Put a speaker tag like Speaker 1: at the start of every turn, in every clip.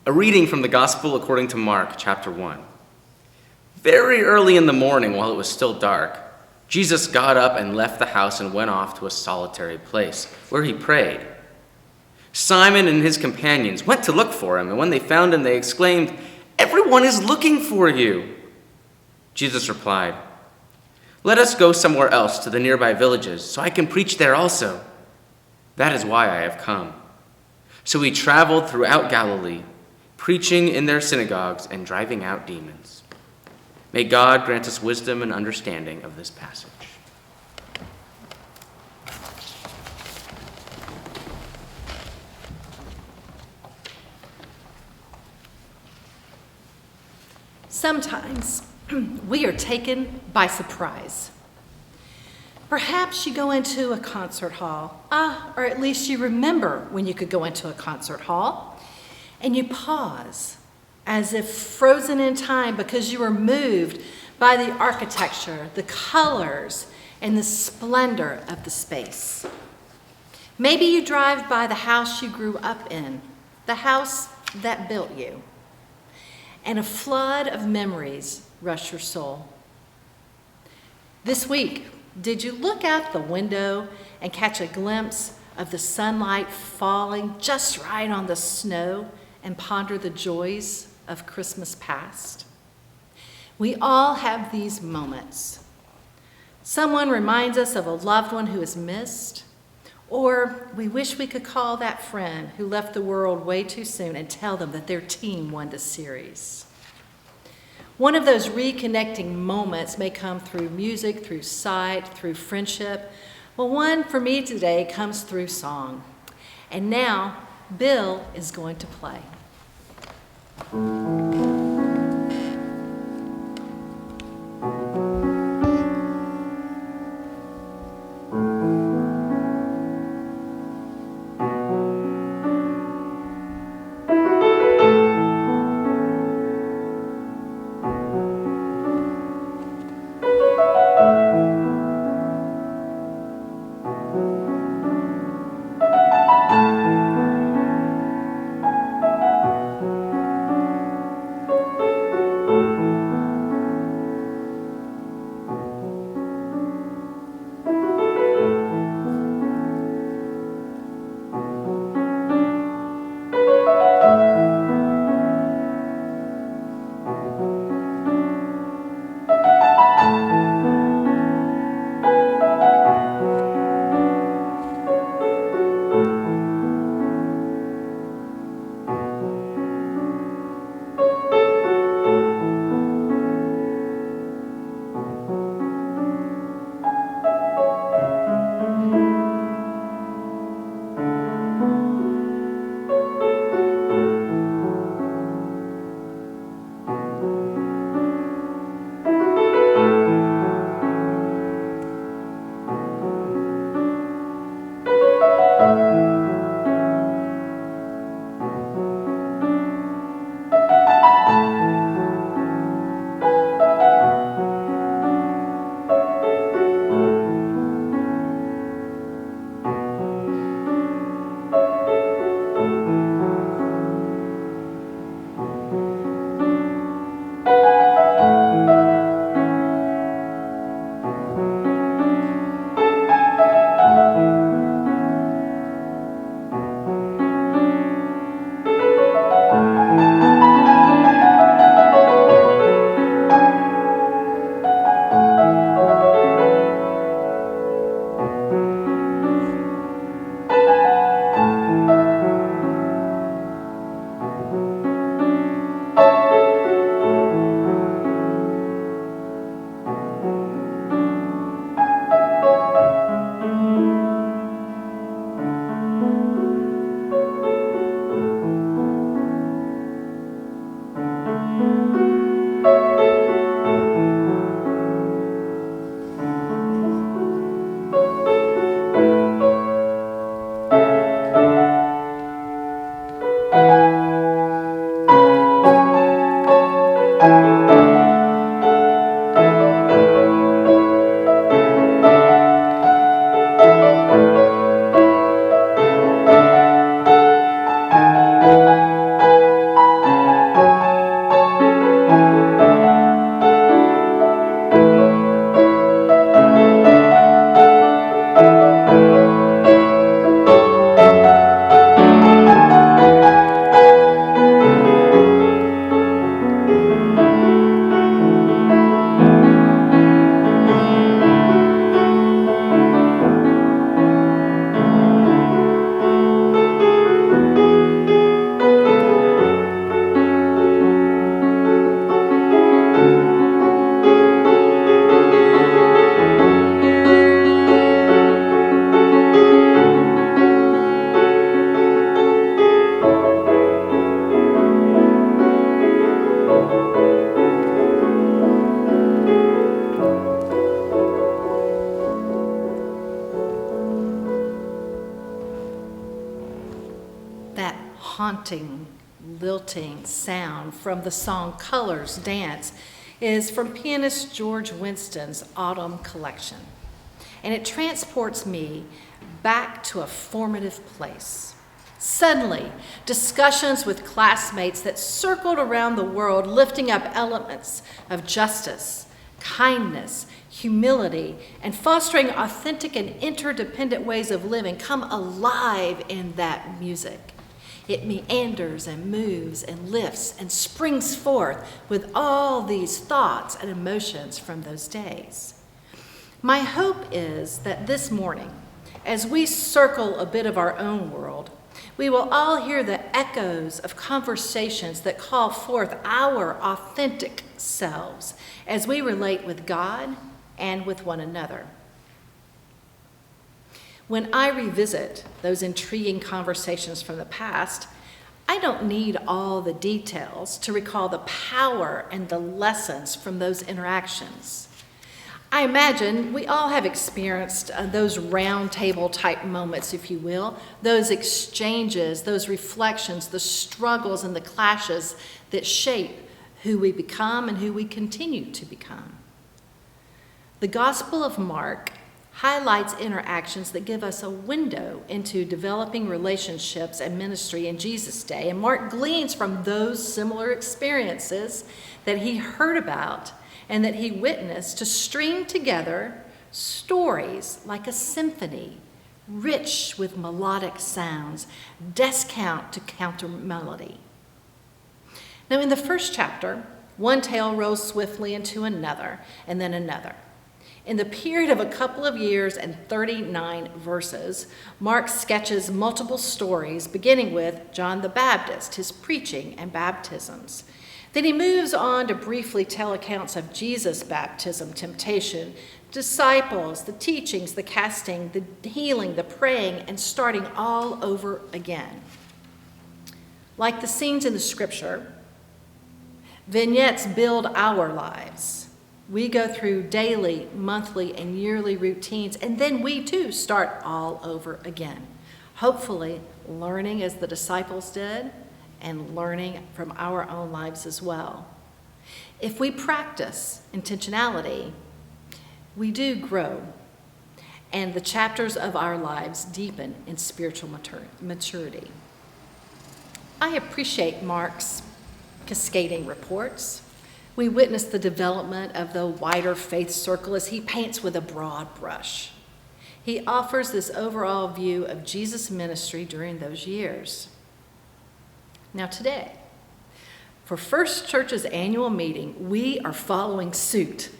Speaker 1: A reading from the Gospel according to Mark, chapter 1. Very early in the morning, while it was still dark, Jesus got up and left the house and went off to a solitary place, where he prayed. Simon and his companions went to look for him, and when they found him, they exclaimed, "Everyone is looking for you." Jesus replied, "Let us go somewhere else to the nearby villages, so I can preach there also. That is why I have come." So he traveled throughout Galilee, preaching in their synagogues and driving out demons. May God grant us wisdom and understanding of this passage.
Speaker 2: Sometimes we are taken by surprise. Perhaps you go into a concert hall, or at least you remember when you could go into a concert hall, and you pause as if frozen in time because you were moved by the architecture, the colors, and the splendor of the space. Maybe you drive by the house you grew up in, the house that built you, and a flood of memories rush your soul. This week, did you look out the window and catch a glimpse of the sunlight falling just right on the snow and ponder the joys of Christmas past? We all have these moments. Someone reminds us of a loved one who is missed, or we wish we could call that friend who left the world way too soon and tell them that their team won the series. One of those reconnecting moments may come through music, through sight, through friendship. Well, one for me today comes through song. And now, Bill is going to play. haunting, lilting sound from the song Colors Dance is from pianist George Winston's Autumn Collection. And it transports me back to a formative place. Suddenly, discussions with classmates that circled around the world, lifting up elements of justice, kindness, humility, and fostering authentic and interdependent ways of living come alive in that music. It meanders and moves and lifts and springs forth with all these thoughts and emotions from those days. My hope is that this morning, as we circle a bit of our own world, we will all hear the echoes of conversations that call forth our authentic selves as we relate with God and with one another. When I revisit those intriguing conversations from the past, I don't need all the details to recall the power and the lessons from those interactions. I imagine we all have experienced those round table type moments, if you will, those exchanges, those reflections, the struggles and the clashes that shape who we become and who we continue to become. The Gospel of Mark highlights interactions that give us a window into developing relationships and ministry in Jesus' day. And Mark gleans from those similar experiences that he heard about and that he witnessed to string together stories like a symphony, rich with melodic sounds, descant to counter melody. Now, in the first chapter, one tale rolls swiftly into another and then another. In the period of a couple of years and 39 verses, Mark sketches multiple stories, beginning with John the Baptist, his preaching and baptisms. Then he moves on to briefly tell accounts of Jesus' baptism, temptation, disciples, the teachings, the casting, the healing, the praying, and starting all over again. Like the scenes in the scripture, vignettes build our lives. We go through daily, monthly, and yearly routines, and then we too start all over again. Hopefully, learning as the disciples did, and learning from our own lives as well. If we practice intentionality, we do grow, and the chapters of our lives deepen in spiritual maturity. I appreciate Mark's cascading reports. We witness the development of the wider faith circle as he paints with a broad brush. He offers this overall view of Jesus' ministry during those years. Now today, for First Church's annual meeting, we are following suit.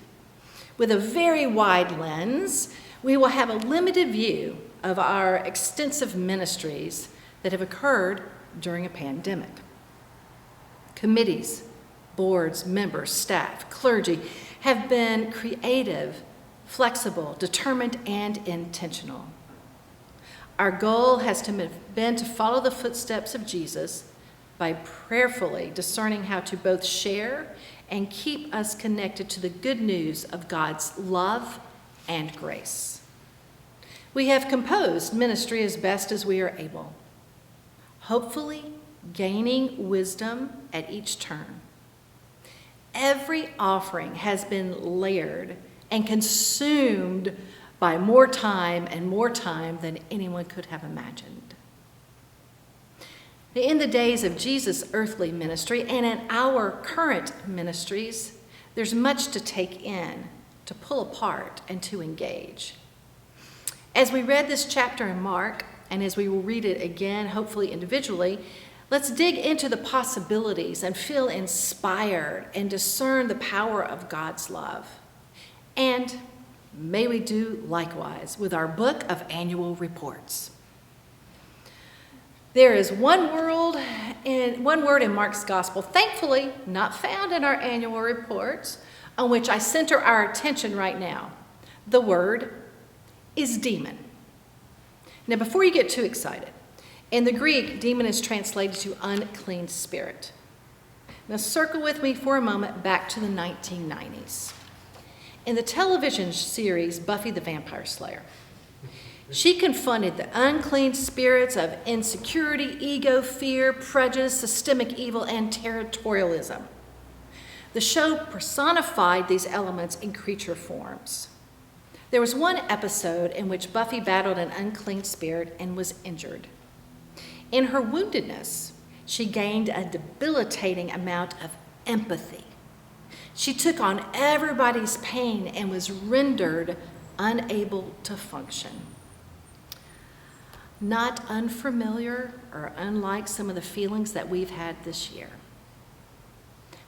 Speaker 2: With a very wide lens, we will have a limited view of our extensive ministries that have occurred during a pandemic. Committees, boards, members, staff, clergy have been creative, flexible, determined, and intentional. Our goal has been to follow the footsteps of Jesus by prayerfully discerning how to both share and keep us connected to the good news of God's love and grace. We have composed ministry as best as we are able, hopefully gaining wisdom at each turn. Every offering has been layered and consumed by more time than anyone could have imagined. In the days of Jesus' earthly ministry and in our current ministries, there's much to take in, to pull apart, and to engage. As we read this chapter in Mark, and as we will read it again, hopefully individually, let's dig into the possibilities and feel inspired and discern the power of God's love. And may we do likewise with our book of annual reports. There is one word in Mark's gospel, thankfully not found in our annual reports, on which I center our attention right now. The word is demon. Now, before you get too excited, in the Greek, demon is translated to unclean spirit. Now, circle with me for a moment back to the 1990s. In the television series Buffy the Vampire Slayer, She confronted the unclean spirits of insecurity, ego, fear, prejudice, systemic evil, and territorialism. The show personified these elements in creature forms. There was one episode in which Buffy battled an unclean spirit and was injured. In her woundedness, she gained a debilitating amount of empathy. She took on everybody's pain and was rendered unable to function. Not unfamiliar or unlike some of the feelings that we've had this year.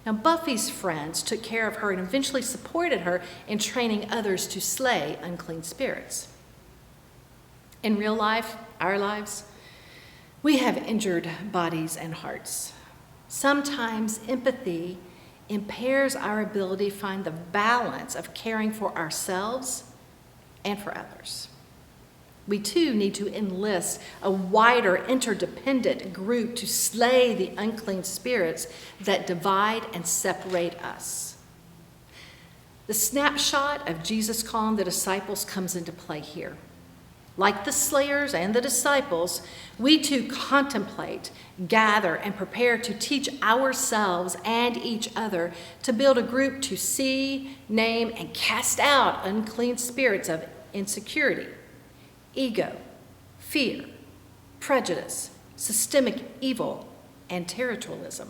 Speaker 2: Now, Buffy's friends took care of her and eventually supported her in training others to slay unclean spirits. In real life, our lives, we have injured bodies and hearts. Sometimes empathy impairs our ability to find the balance of caring for ourselves and for others. We too need to enlist a wider interdependent group to slay the unclean spirits that divide and separate us. The snapshot of Jesus calling the disciples comes into play here. Like the slayers and the disciples, we too contemplate, gather, and prepare to teach ourselves and each other to build a group to see, name, and cast out unclean spirits of insecurity, ego, fear, prejudice, systemic evil, and territorialism.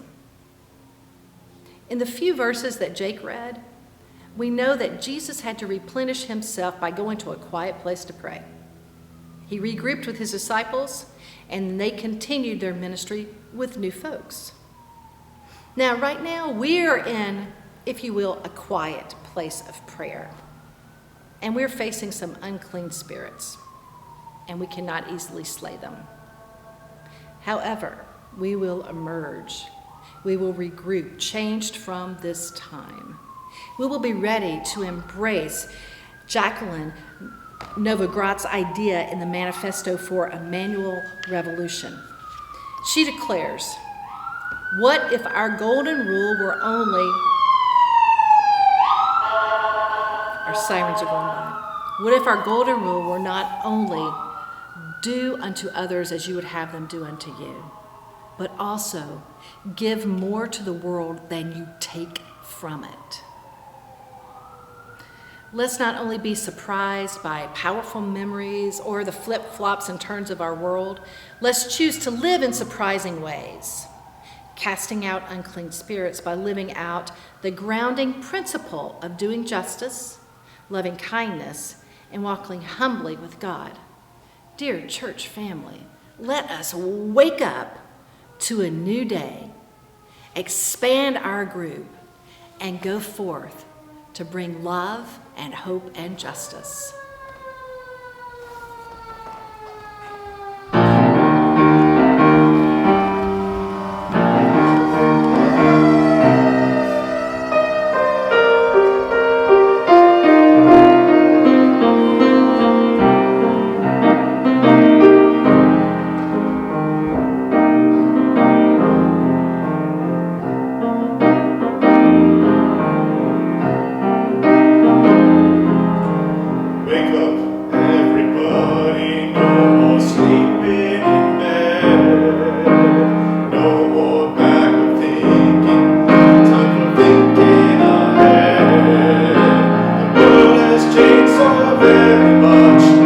Speaker 2: In the few verses that Jake read, we know that Jesus had to replenish himself by going to a quiet place to pray. He regrouped with his disciples, and they continued their ministry with new folks. Now, right now, we're in, if you will, a quiet place of prayer. And we're facing some unclean spirits, and we cannot easily slay them. However, we will emerge. We will regroup, changed from this time. We will be ready to embrace Jacqueline Novogratz' idea in the Manifesto for Emmanuel Revolution. She declares, "What if our golden rule were only..." Our sirens are going by. "What if our golden rule were not only do unto others as you would have them do unto you, but also give more to the world than you take from it?" Let's not only be surprised by powerful memories or the flip-flops and turns of our world, let's choose to live in surprising ways, casting out unclean spirits by living out the grounding principle of doing justice, loving kindness, and walking humbly with God. Dear church family, let us wake up to a new day, expand our group, and go forth to bring love and hope and justice.
Speaker 3: Very much